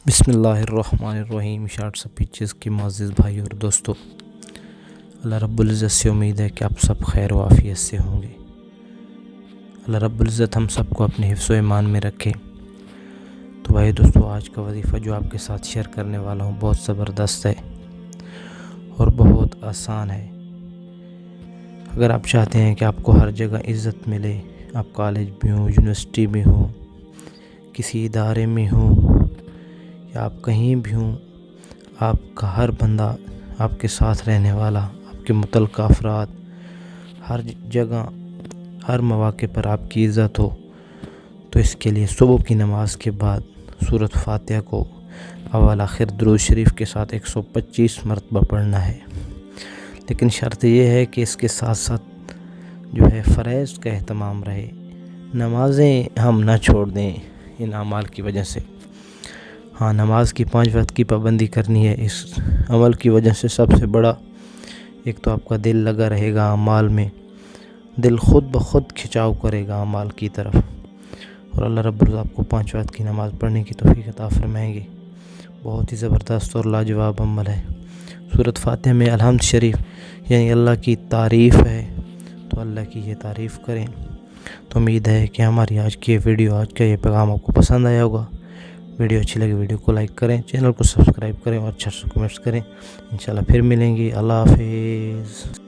بسم اللہ الرحمن الرحیم۔ شارٹ سپیچز کے معزز بھائی اور دوستو، اللہ رب العزت سے امید ہے کہ آپ سب خیر و عافیت سے ہوں گے۔ اللہ رب العزت ہم سب کو اپنے حفظ و ایمان میں رکھے۔ تو بھائی دوستو، آج کا وظیفہ جو آپ کے ساتھ شیئر کرنے والا ہوں بہت زبردست ہے اور بہت آسان ہے۔ اگر آپ چاہتے ہیں کہ آپ کو ہر جگہ عزت ملے، آپ کالج میں ہوں، یونیورسٹی میں ہوں، کسی ادارے میں ہوں یا آپ کہیں بھی ہوں، آپ کا ہر بندہ، آپ کے ساتھ رہنے والا، آپ کے متعلقہ افراد، ہر جگہ ہر مواقع پر آپ کی عزت ہو، تو اس کے لیے صبح کی نماز کے بعد سورۃ فاتحہ کو اول آخر درود شریف کے ساتھ 125 مرتبہ پڑھنا ہے۔ لیکن شرط یہ ہے کہ اس کے ساتھ ساتھ جو ہے فرائض کا اہتمام رہے، نمازیں ہم نہ چھوڑ دیں ان اعمال کی وجہ سے۔ ہاں، نماز کی 5 وقت کی پابندی کرنی ہے۔ اس عمل کی وجہ سے سب سے بڑا ایک تو آپ کا دل لگا رہے گا اعمال میں، دل خود بخود کھچاؤ کرے گا اعمال کی طرف، اور اللہ رب العزت آپ کو 5 وقت کی نماز پڑھنے کی توفیق عطا فرمائیں گے۔ بہت ہی زبردست اور لاجواب عمل ہے۔ سورۃ فاتحہ میں الحمد شریف یعنی اللہ کی تعریف ہے، تو اللہ کی یہ تعریف کریں۔ تو امید ہے کہ ہماری آج کی ویڈیو، آج کا یہ پیغام آپ کو پسند آیا ہوگا۔ ویڈیو اچھی لگے ویڈیو کو لائک کریں، چینل کو سبسکرائب کریں اور اچھا کمنٹس کریں۔ انشاءاللہ پھر ملیں گے۔ اللہ حافظ۔